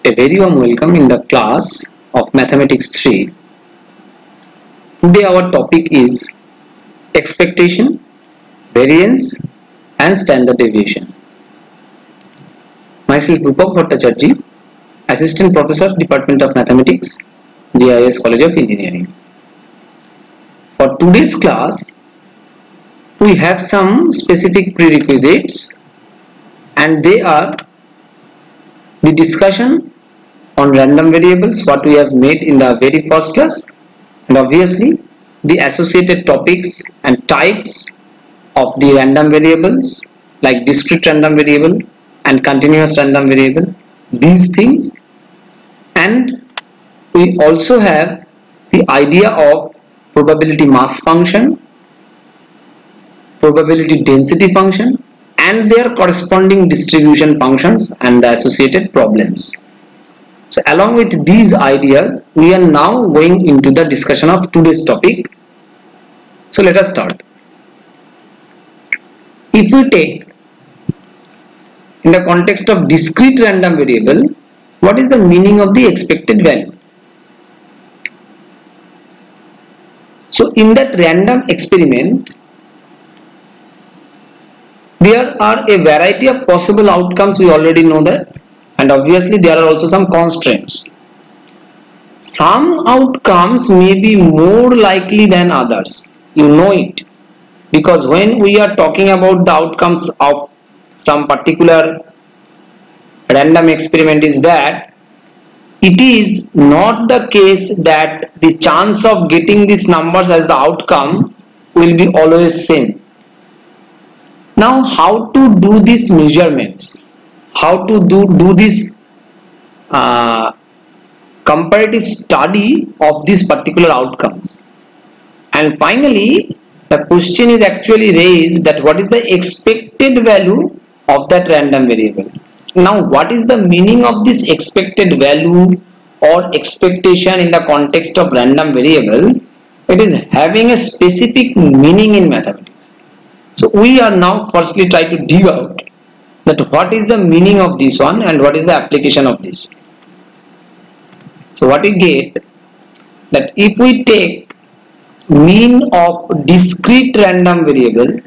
A very warm welcome in the class of Mathematics 3. Today our topic is expectation, variance and standard deviation. Myself Rupak Bhattacharjee, Assistant Professor, Department of Mathematics, JIS College of Engineering. For today's class, we have some specific prerequisites and they are the discussion on random variables, what we have made in the very first class, and obviously the associated topics and types of the random variables like discrete random variable and continuous random variable, these things. And we also have the idea of probability mass function, probability density function and their corresponding distribution functions and the associated problems. So along with these ideas, we are now going into the discussion of today's topic. So let us start. If we take in the context of discrete random variable, what is the meaning of the expected value? So in that random experiment, there are a variety of possible outcomes, we already know that, and obviously there are also some constraints. Some outcomes may be more likely than others, you know it, because when we are talking about the outcomes of some particular random experiment is that it is not the case that the chance of getting these numbers as the outcome will be always same. Now how to do these measurements, how to do this comparative study of these particular outcomes, and finally the question is actually raised that what is the expected value of that random variable. Now what is the meaning of this expected value or expectation in the context of random variable? It is having a specific meaning in mathematics. So we are now firstly try to dig out that what is the meaning of this one and what is the application of this. So what we get that if we take mean of discrete random variable,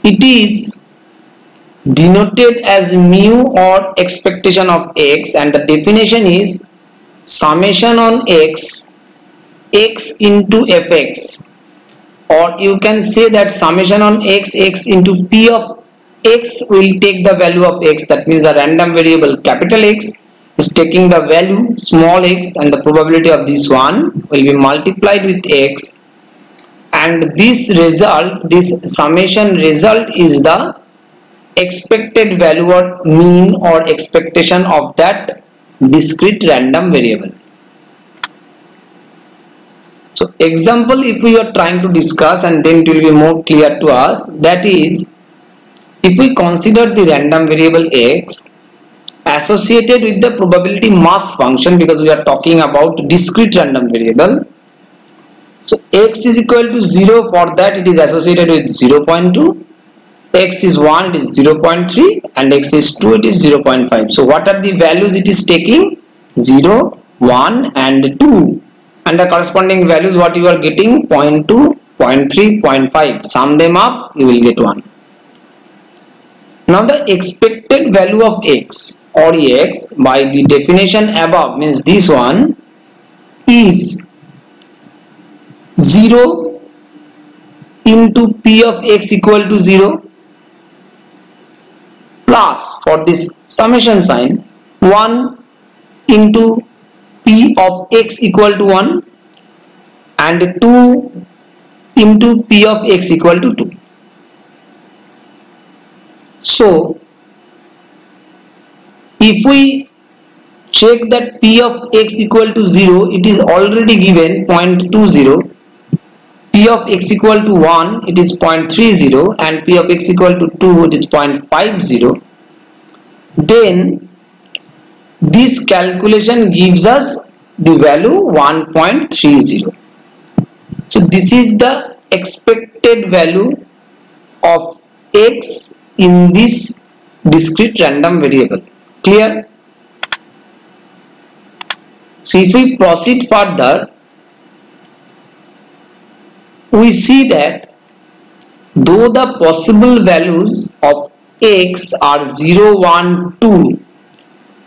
it is denoted as mu or expectation of x, and the definition is summation on x into fx, or you can say that summation on x into p of x will take the value of x. That means the random variable capital X is taking the value small x, and the probability of this one will be multiplied with x, and this result, this summation result is the expected value or mean or expectation of that discrete random variable. So example, if we are trying to discuss, and then it will be more clear to us, that is if we consider the random variable x associated with the probability mass function, because we are talking about discrete random variable. So x is equal to 0, for that it is associated with 0.2, x is 1 it is 0.3, and x is 2 it is 0.5. so what are the values it is taking? 0, 1 and 2, and the corresponding values what you are getting? 0.2, 0.3, 0.5. Sum them up, you will get 1. Now the expected value of x or x by the definition above, means this one, is 0 into p of x equal to 0 plus, for this summation sign, 1 into p of x equal to 1 and 2 into p of x equal to 2. So if we check that p of x equal to 0, it is already given 0.20, p of x equal to 1 it is 0.30, and p of x equal to 2 it is 0.50, then this calculation gives us the value 1.30. So this is the expected value of x in this discrete random variable. Clear? So if we proceed further, we see that though the possible values of x are 0, 1, 2,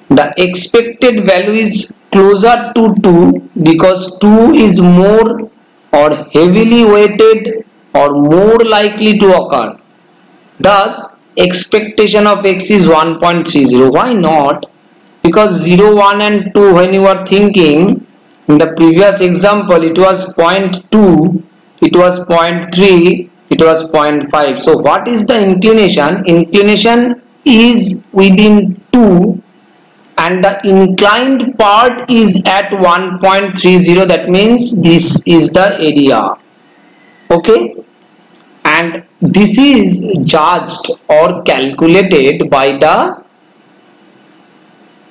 the expected value is closer to 2 because 2 is more or heavily weighted or more likely to occur. Thus, expectation of x is 1.30. Why not? Because 0, 1 and 2, when you are thinking in the previous example, it was 0.2, it was 0.3, it was 0.5. So what is the inclination? Inclination is within 2 and the inclined part is at 1.30. That means this is the area. Okay, and this is judged or calculated by the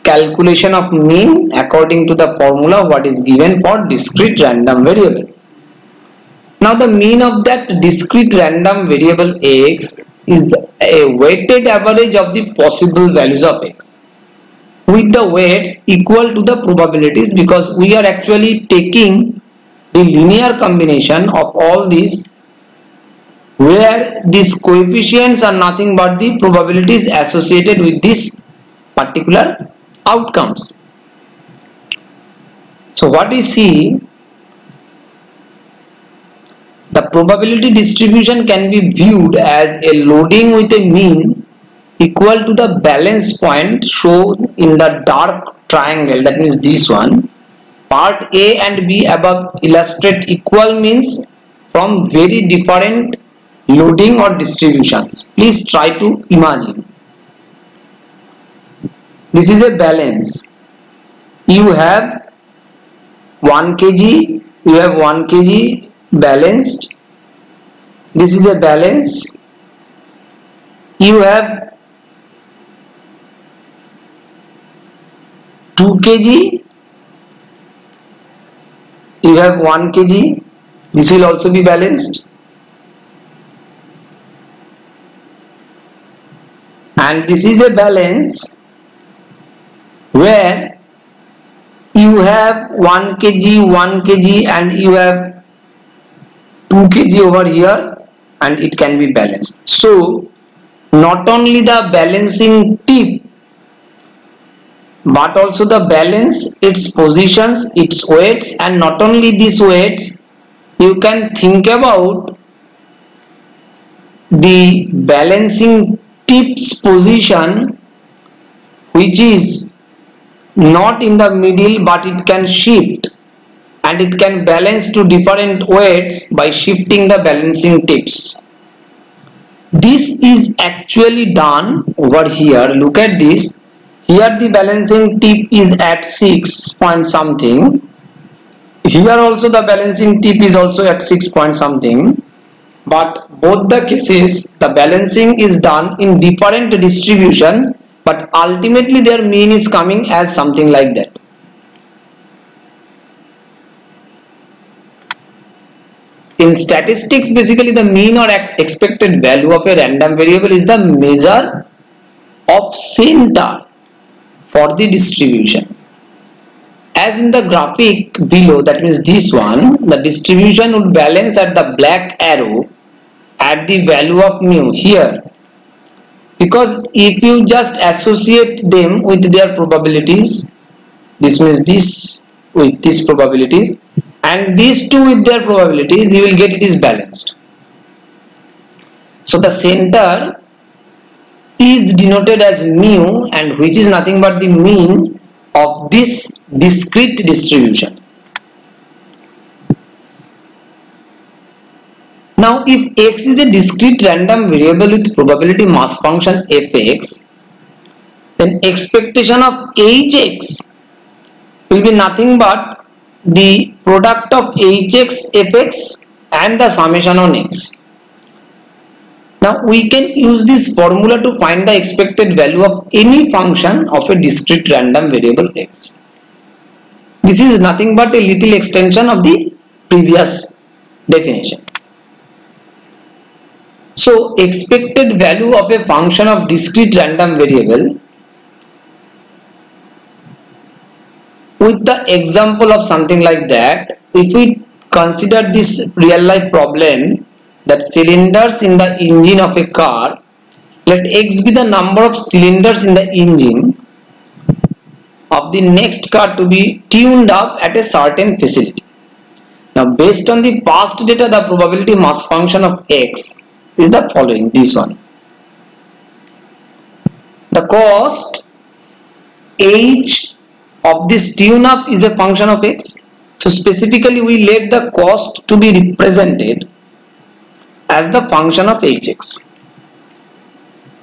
calculation of mean according to the formula what is given for discrete random variable. Now the mean of that discrete random variable x is a weighted average of the possible values of x with the weights equal to the probabilities, because we are actually taking the linear combination of all these where these coefficients are nothing but the probabilities associated with this particular outcomes. So what we see, the probability distribution can be viewed as a loading with a mean equal to the balance point shown in the dark triangle, that means this one. Part A and B above illustrate equal means from very different loading or distributions. Please try to imagine. This is a balance. You have 1 kg, you have 1 kg balanced. This is a balance. You have 2 kg, you have 1 kg. This will also be balanced. And this is a balance where you have 1 kg, 1 kg and you have 2 kg over here, and it can be balanced. So not only the balancing tip but also the balance, its positions, its weights, and not only these weights, you can think about the balancing tip's position which is not in the middle but it can shift and it can balance to different weights by shifting the balancing tips. This is actually done over here. Look at this. Here the balancing tip is at 6 point something. Here also the balancing tip is also at 6 point something. But both the cases the balancing is done in different distribution, but ultimately their mean is coming as something like that. In statistics, basically the mean or expected value of a random variable is the measure of center for the distribution. As in the graphic below, that means this one, the distribution would balance at the black arrow at the value of mu here, because if you just associate them with their probabilities, this means this with these probabilities and these two with their probabilities, you will get it is balanced. So the center is denoted as mu, and which is nothing but the mean of this discrete distribution. Now if x is a discrete random variable with probability mass function fx, then expectation of hx will be nothing but the product of hx fx and the summation on x. Now we can use this formula to find the expected value of any function of a discrete random variable x. This is nothing but a little extension of the previous definition. So expected value of a function of discrete random variable with the example of something like that, if we consider this real life problem, that cylinders in the engine of a car, let x be the number of cylinders in the engine of the next car to be tuned up at a certain facility. Now based on the past data, the probability mass function of x is the following, this one. The cost h of this tune up is a function of x. So specifically we let the cost to be represented as the function of hx.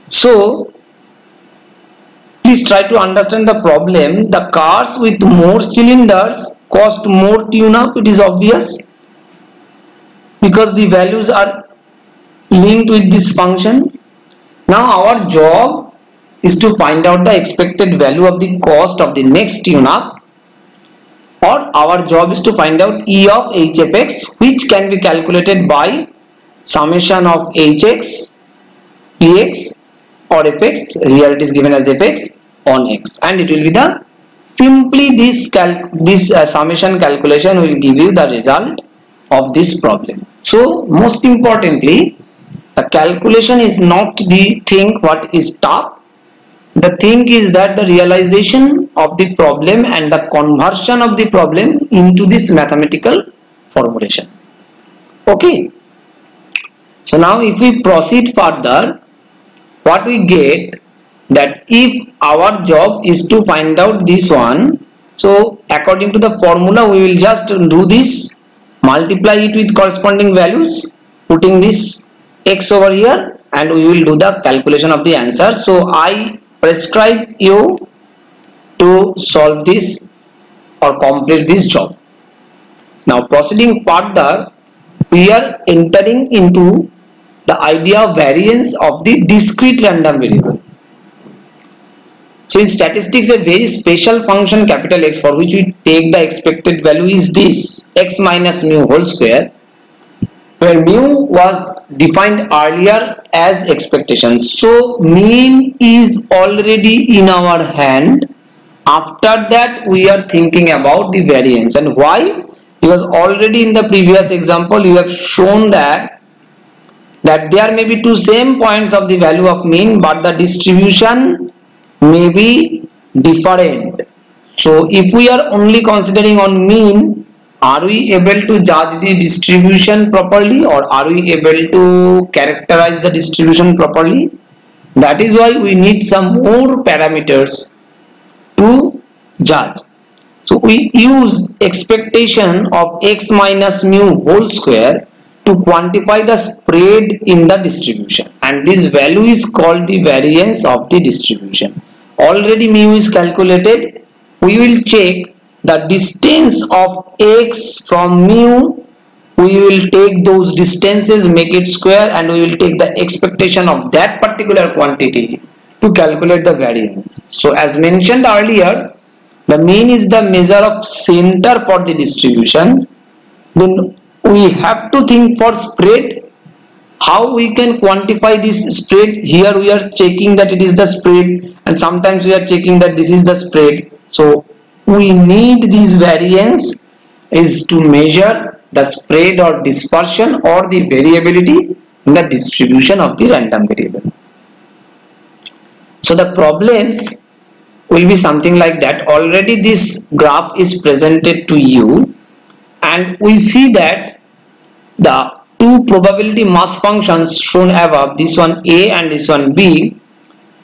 So please try to understand the problem. The cars with more cylinders cost more tune up, it is obvious, because the values are linked with this function. Now our job is to find out the expected value of the cost of the next tune up, or our job is to find out E of hfx, which can be calculated by summation of hx, px or fx, here it is given as fx on x, and it will be the simply this summation calculation will give you the result of this problem. So most importantly, the calculation is not the thing what is tough. The thing is that the realization of the problem and the conversion of the problem into this mathematical formulation. Okay. So now if we proceed further, what we get, that if our job is to find out this one, so according to the formula we will just do this, multiply it with corresponding values, putting this x over here, and we will do the calculation of the answer. So I prescribe you to solve this or complete this job. Now proceeding further, we are entering into the idea of variance of the discrete random variable. So in statistics, a very special function capital X for which we take the expected value is this x minus mu whole square, where mu was defined earlier as expectation. So mean is already in our hand. After that we are thinking about the variance. And why? Because already in the previous example you have shown that there may be two same points of the value of mean, but the distribution may be different. So if we are only considering on mean, are we able to judge the distribution properly, or are we able to characterize the distribution properly? That is why we need some more parameters to judge. So we use expectation of x minus mu whole square to quantify the spread in the distribution, and this value is called the variance of the distribution. Already mu is calculated. We will check the distance of x from mu. We will take those distances, make it square, and we will take the expectation of that particular quantity to calculate the variance. So as mentioned earlier, the mean is the measure of center for the distribution. Then we have to think for spread. How we can quantify this spread? Here we are checking that it is the spread, and sometimes we are checking that this is the spread. So we need this variance is to measure the spread or dispersion or the variability in the distribution of the random variable. So the problems will be something like that. Already this graph is presented to you, and we see that the two probability mass functions shown above, this one A and this one B,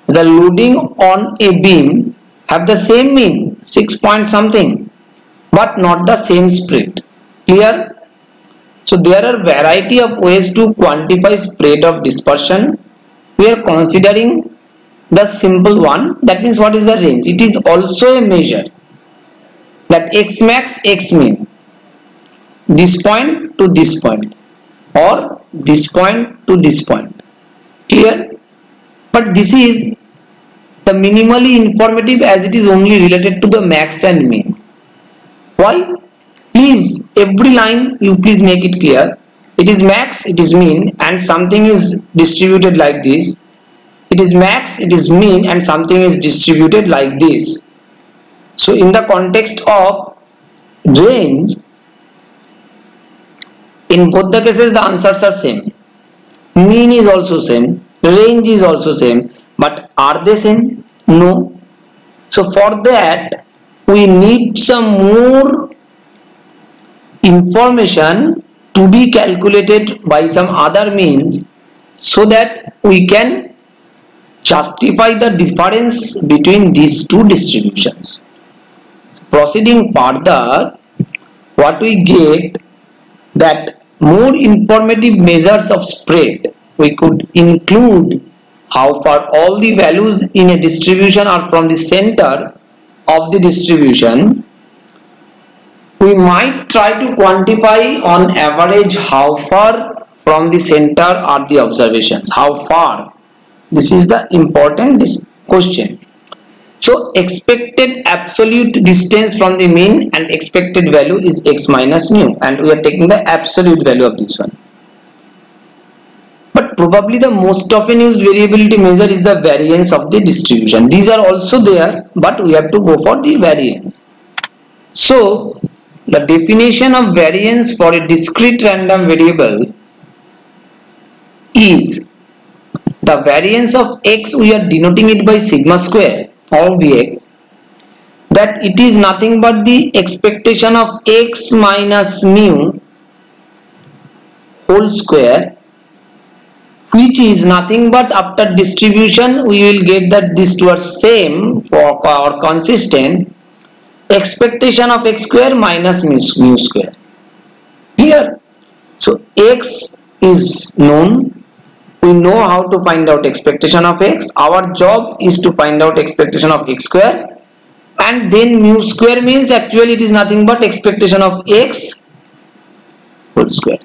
the loading on a beam have the same mean, 6 point something, but not the same spread. Clear? So there are variety of ways to quantify spread of dispersion. We are considering the simple one, that means what is the range? It is also a measure, that x max, x min, this point to this point, or this point to this point. Clear? But this is the minimally informative, as it is only related to the max and min. Why? Please, every line you please make it clear. It is max, it is min, and something is distributed like this. It is max, it is min, and something is distributed like this. So in the context of range, in both the cases the answers are same. Mean is also same, range is also same, but are they same? No. So for that we need some more information to be calculated by some other means so that we can justify the difference between these two distributions. Proceeding further, what we get that more informative measures of spread, we could include how far all the values in a distribution are from the center of the distribution. We might try to quantify on average how far from the center are the observations, how far. This is the important question. So expected absolute distance from the mean and expected value is x minus mu, and we are taking the absolute value of this one. But probably the most often used variability measure is the variance of the distribution. These are also there, but we have to go for the variance. So the definition of variance for a discrete random variable is the variance of x, we are denoting it by sigma square or Vx, that it is nothing but the expectation of x minus mu whole square, which is nothing but after distribution we will get that these two are same or consistent, expectation of x square minus mu square. Here, so x is known. We know how to find out expectation of x. Our job is to find out expectation of x square, and then mu square means actually it is nothing but expectation of x whole square.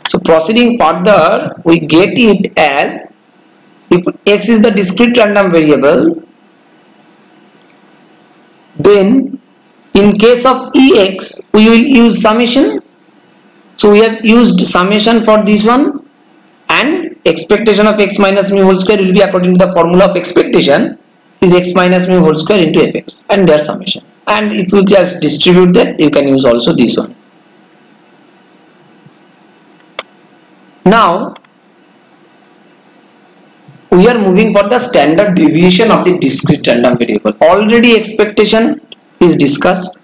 So proceeding further, we get it as, if x is the discrete random variable, then in case of ex we will use summation. So we have used summation for this one, and expectation of x minus mu whole square will be according to the formula of expectation is x minus mu whole square into fx, and their summation. And if you just distribute that, you can use also this one. Now we are moving for the standard deviation of the discrete random variable. Already expectation is discussed,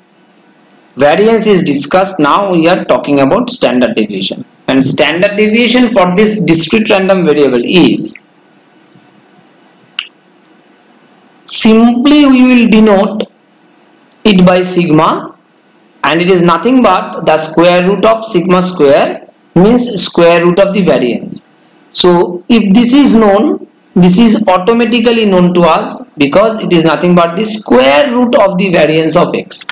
variance is discussed. Now we are talking about standard deviation, and standard deviation for this discrete random variable is, simply we will denote it by sigma, and it is nothing but the square root of sigma square means square root of the variance. So if this is known, this is automatically known to us because it is nothing but the square root of the variance of x.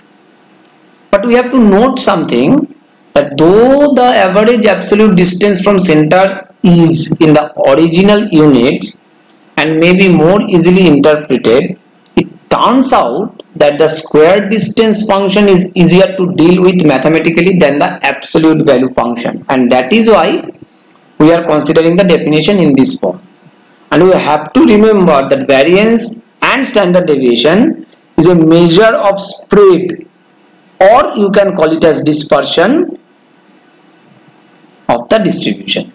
But we have to note something, that though the average absolute distance from center is in the original units and may be more easily interpreted, it turns out that the square distance function is easier to deal with mathematically than the absolute value function, and that is why we are considering the definition in this form. And we have to remember that variance and standard deviation is a measure of spread, or you can call it as dispersion of the distribution.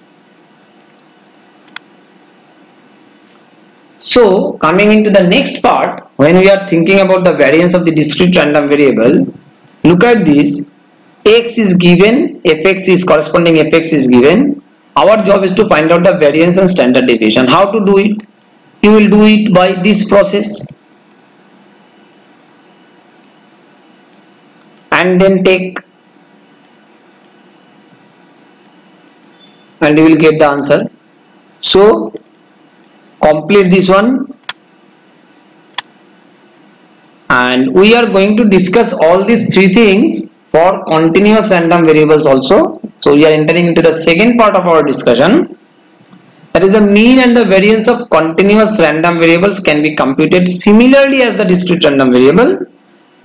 So coming into the next part, when we are thinking about the variance of the discrete random variable, look at this. X is given, fx is corresponding, fx is given. Our job is to find out the variance and standard deviation. How to do it? You will do it by this process, and then take, and you will get the answer. So complete this one, and we are going to discuss all these three things for continuous random variables also. So we are entering into the second part of our discussion, that is the mean and the variance of continuous random variables can be computed similarly as the discrete random variable.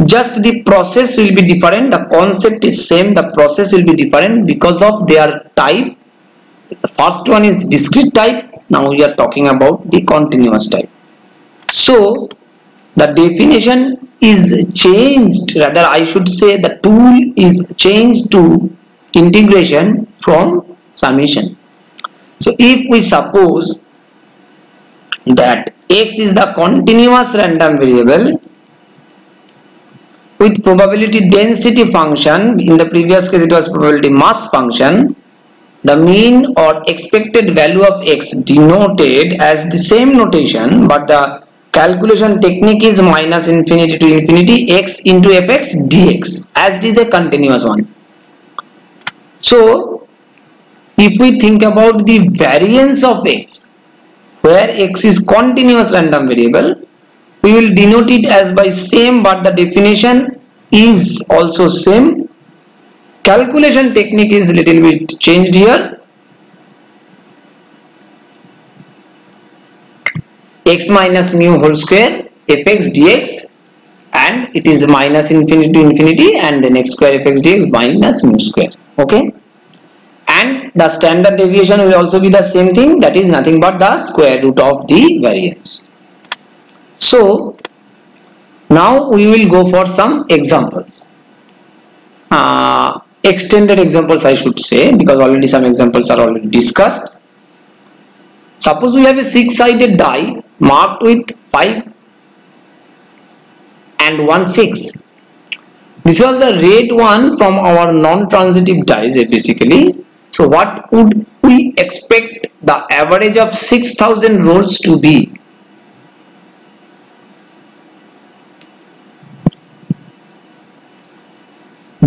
Just the process will be different, the concept is same, the process will be different because of their type. The first one is discrete type, now we are talking about the continuous type. So the definition is changed, rather I should say the tool is changed to integration from summation. So if we suppose that x is the continuous random variable with probability density function, in the previous case it was probability mass function, the mean or expected value of x denoted as the same notation, but the calculation technique is minus infinity to infinity x into fx dx, as it is a continuous one. So if we think about the variance of x, where x is continuous random variable, we will denote it as by same, but the definition is also same. Calculation technique is little bit changed here. X minus mu whole square fx dx, and it is minus infinity to infinity, and then x square fx dx minus mu square. Okay, and the standard deviation will also be the same thing, that is nothing but the square root of the variance. So now we will go for some examples, extended examples I should say, because already some examples are already discussed. Suppose we have a 6-sided die marked with 5 and 1 6. This was the red one from our non-transitive dies basically. So what would we expect the average of 6,000 rolls to be?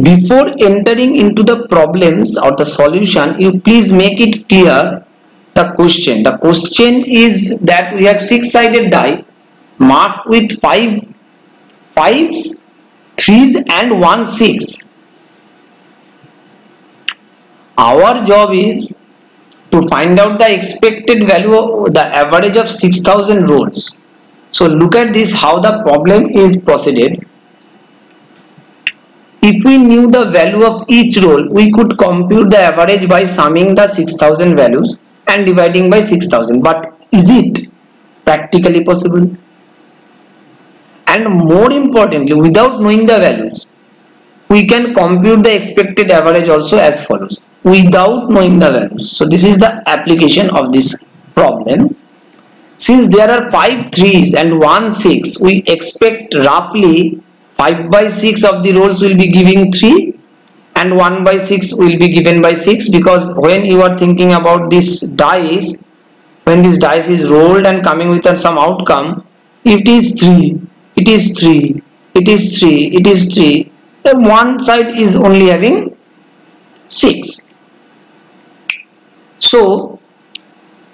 Before entering into the problems or the solution, you please make it clear the question. The question is that we have 6-sided die marked with 5 5s, 3s and 1 6. Our job is to find out the expected value of the average of 6,000 rolls. So look at this, how the problem is proceeded. If we knew the value of each roll, we could compute the average by summing the 6,000 values and dividing by 6,000. But is it practically possible? And more importantly, without knowing the values, we can compute the expected average also as follows, without knowing the values. So this is the application of this problem. Since there are 5 3s and 1 6, we expect roughly 5 by 6 of the rolls will be giving 3 and 1 by 6 will be given by 6, because when you are thinking about this dice, when this dice is rolled and coming with some outcome, it is 3, it is 3, it is 3, it is 3, and one side is only having 6. So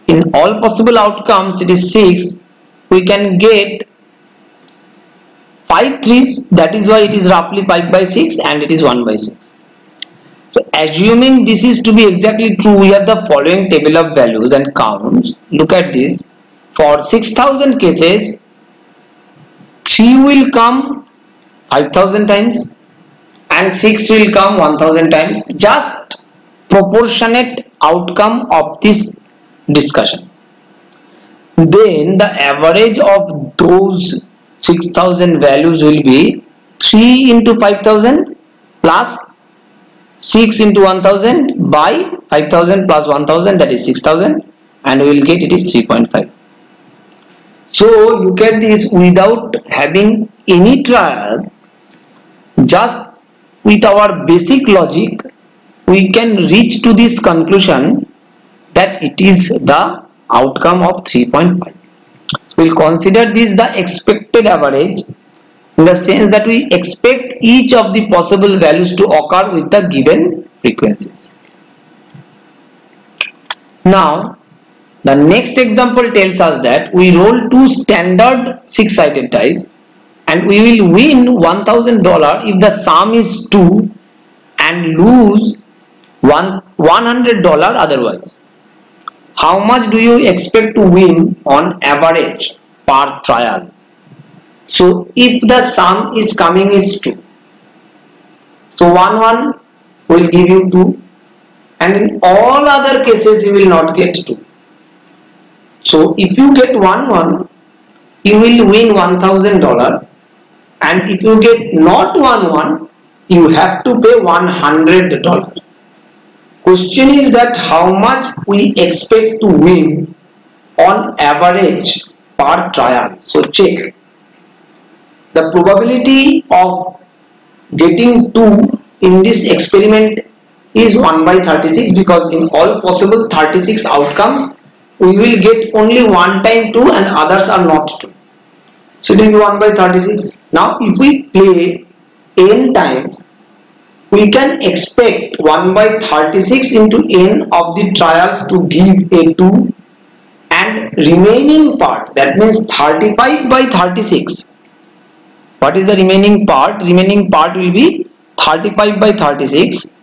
in all possible outcomes it is 6, we can get 5 3s, that is why it is roughly 5 by 6 and it is 1 by 6. So assuming this is to be exactly true, we have the following table of values and counts. Look at this. For 6,000 cases, 3 will come 5,000 times and 6 will come 1,000 times. Just proportionate outcome of this discussion. Then the average of those 6,000 values will be 3 into 5,000 plus 6 into 1,000 by 5,000 plus 1,000, that is 6,000, and we will get it is 3.5. So look at this, without having any trial, just with our basic logic, we can reach to this conclusion that it is the outcome of 3.5. So we'll consider this the expected average, in the sense that we expect each of the possible values to occur with the given frequencies. Now the next example tells us that we roll 2 standard 6-sided dice and we will win $1,000 if the sum is 2 and lose $100 otherwise. How much do you expect to win on average per trial? So if the sum is coming is 2, so 1 will give you 2, and in all other cases you will not get 2. So if you get 1 you will win $1,000, and if you get not 1 you have to pay $100. Question is that how much we expect to win on average per trial. So check. The probability of getting 2 in this experiment is 1 by 36, because in all possible 36 outcomes we will get only one time 2 and others are not 2. So it will be 1 by 36. Now if we play n times, we can expect 1 by 36 into n of the trials to give a 2, and remaining part, that means 35 by 36. What is the remaining part? Remaining part will be 35 by 36,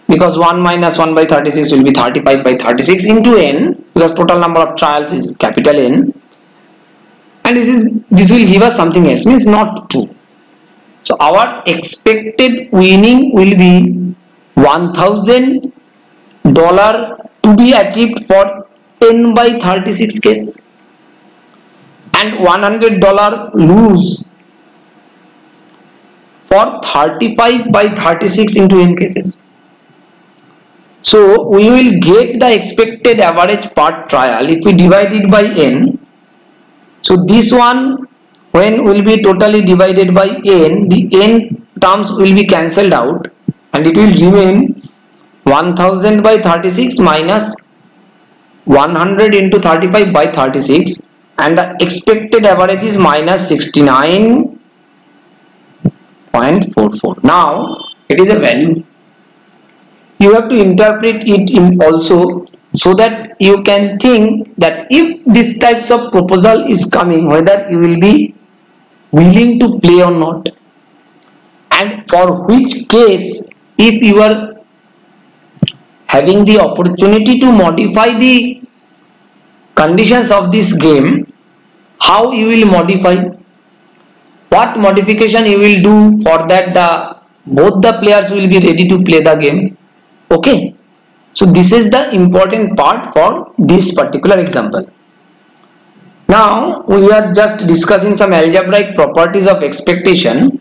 because 1 minus 1 by 36 will be 35 by 36 into n, because total number of trials is capital N, and this will give us something else, means not 2. So our expected winning will be $1,000 to be achieved for n by 36 case, and $100 lose for 35 by 36 into n cases. So we will get the expected average per trial if we divide it by n. So this one, when will be totally divided by n, the n terms will be cancelled out, and it will remain 1000 by 36 minus 100 into 35 by 36, and the expected average is minus 69.44. Now it is a value. You have to interpret it in also, so that you can think that if this types of proposal is coming, whether you will be willing to play or not, and for which case, if you are having the opportunity to modify the conditions of this game, how you will modify, what modification you will do, for that both the players will be ready to play the game. Okay, so this is the important part for this particular example. Now we are just discussing some algebraic properties of expectation.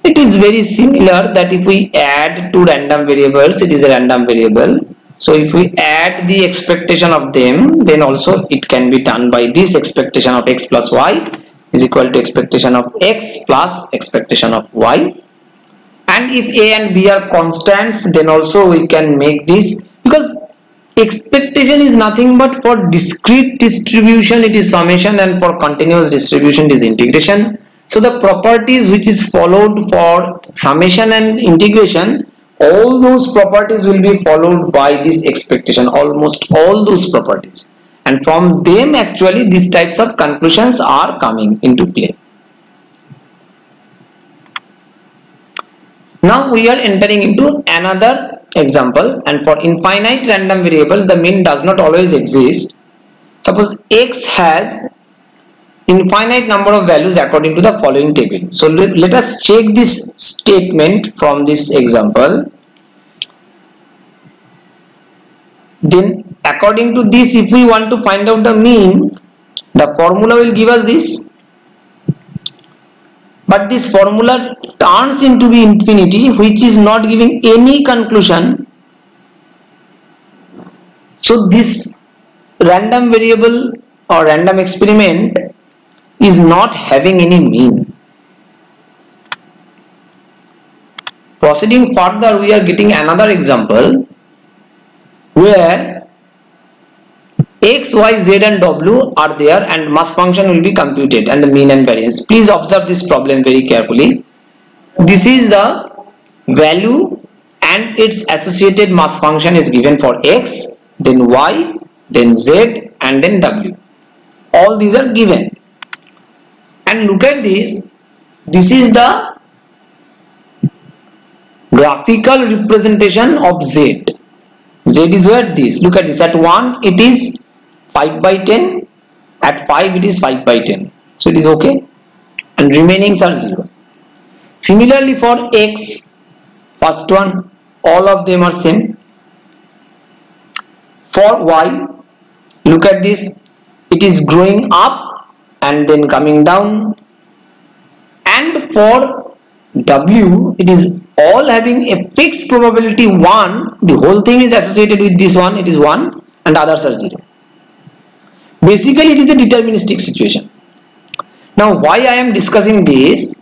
It is very similar that if we add two random variables, it is a random variable. So if we add the expectation of them, then also it can be done by this expectation of x plus y is equal to expectation of x plus expectation of y. And if a and b are constants, then also we can make this, because expectation is nothing but for discrete distribution it is summation, and for continuous distribution it is integration. So the properties which is followed for summation and integration, all those properties will be followed by this expectation, almost all those properties, and from them actually these types of conclusions are coming into play. Now we are entering into another example, and for infinite random variables the mean does not always exist. Suppose x has infinite number of values according to the following table. So let us check this statement from this example. Then according to this, if we want to find out the mean, the formula will give us this, but this formula turns into be infinity, which is not giving any conclusion. So this random variable or random experiment is not having any mean. Proceeding further, we are getting another example where x, y, z and w are there, and mass function will be computed, and the mean and variance. Please observe this problem very carefully. This is the value and its associated mass function is given for x, then y, then z and then w. All these are given. And look at this. This is the graphical representation of z. Z is where this. Look at this. At 1 it is 5 by 10. At 5 it is 5 by 10. So it is okay. And remainings are 0. Similarly for x, first one, all of them are same. For y, look at this. It is growing up and then coming down, and for W it is all having a fixed probability 1. The whole thing is associated with this one, it is 1, and others are 0. Basically it is a deterministic situation. Now why I am discussing this,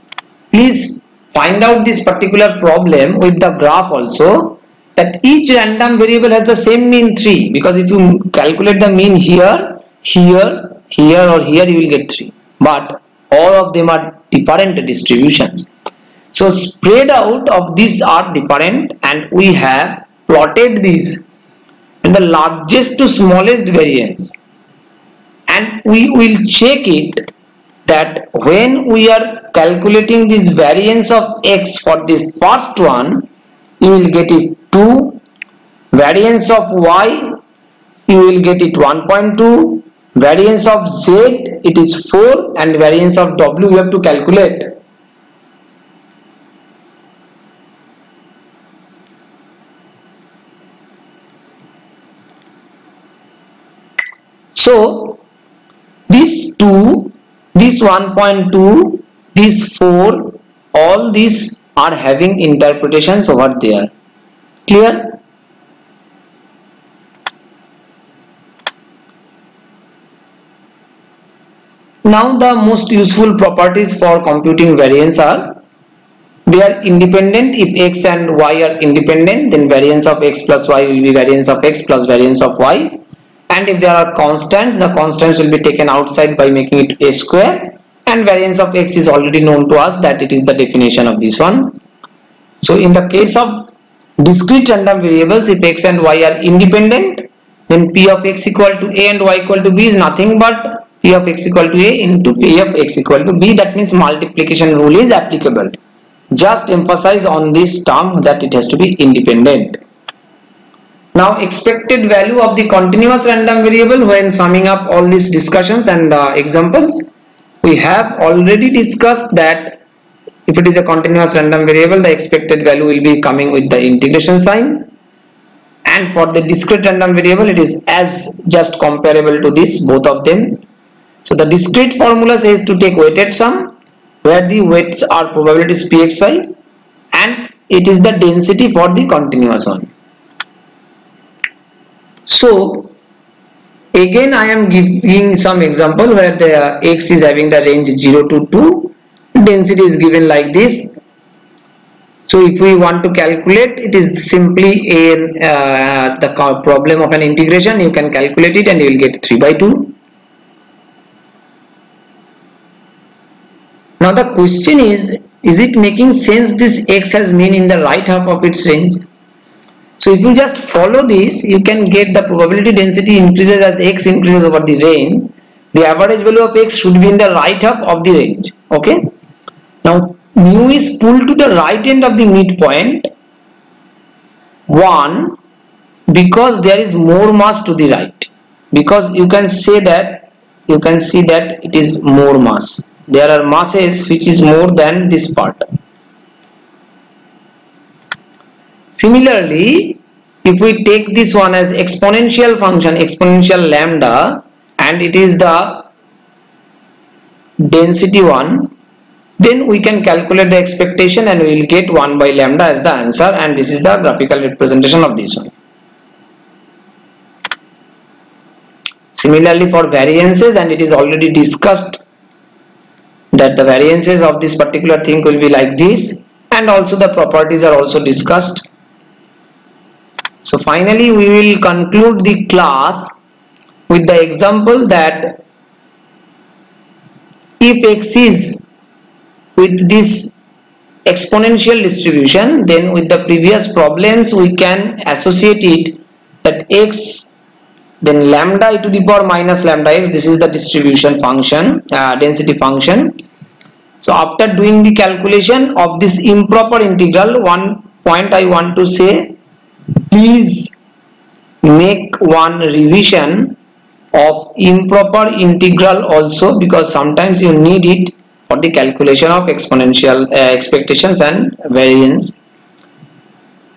please find out this particular problem with the graph also, that each random variable has the same mean 3, because if you calculate the mean here, here, here or here, you will get 3, but all of them are different distributions. So spread out of these are different, and we have plotted these in the largest to smallest variance, and we will check it that when we are calculating this variance of x for this first one, you will get is 2, variance of y you will get it 1.2, variance of z it is 4, and variance of w you have to calculate. So this 2, this 1.2, this 4, all these are having interpretations over there. Clear? Now the most useful properties for computing variance are, they are independent. If x and y are independent, then variance of x plus y will be variance of x plus variance of y. And if there are constants, the constants will be taken outside by making it a square, and variance of x is already known to us that it is the definition of this one. So in the case of discrete random variables, if x and y are independent, then p of x equal to a and y equal to b is nothing but p of x equal to a into p of x equal to b. That means multiplication rule is applicable. Just emphasize on this term that it has to be independent. Now expected value of the continuous random variable when summing up all these discussions and examples. We have already discussed that if it is a continuous random variable, the expected value will be coming with the integration sign, and for the discrete random variable it is as just comparable to this, both of them. So the discrete formula says to take weighted sum, where the weights are probabilities pxi, and it is the density for the continuous one. So again I am giving some example where the x is having the range 0 to 2, density is given like this. So if we want to calculate, it is simply the problem of an integration, you can calculate it and you will get 3 by 2. Now the question is it making sense this x has mean in the right half of its range? So if you just follow this, you can get the probability density increases as x increases over the range. The average value of x should be in the right half of the range. Okay. Now mu is pulled to the right end of the midpoint 1 because there is more mass to the right. Because you can say that it is more mass. There are masses which is more than this part. Similarly, if we take this one as exponential function, exponential lambda, and it is the density one, then we can calculate the expectation and we will get 1 by lambda as the answer, and this is the graphical representation of this one. Similarly for variances, and it is already discussed that the variances of this particular thing will be like this, and also the properties are also discussed. So finally we will conclude the class with the example that if x is with this exponential distribution, then with the previous problems we can associate it that x, then lambda e to the power minus lambda x, this is the distribution function, density function. So after doing the calculation of this improper integral, one point I want to say, please make one revision of improper integral also, because sometimes you need it for the calculation of exponential expectations and variance.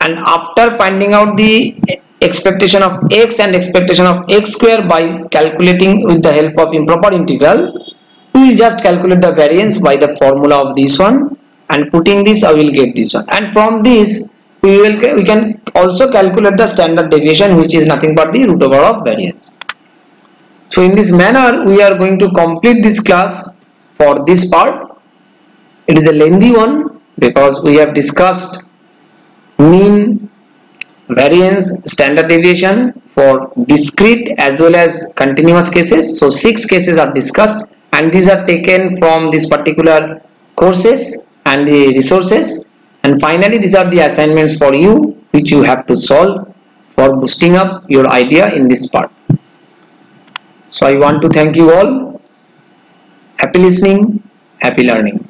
And after finding out the expectation of x and expectation of x square by calculating with the help of improper integral, we will just calculate the variance by the formula of this one, and putting this I will get this one, and from this we can also calculate the standard deviation, which is nothing but the root over of variance. So in this manner we are going to complete this class for this part. It is a lengthy one because we have discussed mean, variance, standard deviation for discrete as well as continuous cases. So 6 cases are discussed, and these are taken from this particular courses and the resources. And finally these are the assignments for you which you have to solve for boosting up your idea in this part. So I want to thank you all. Happy listening, happy learning.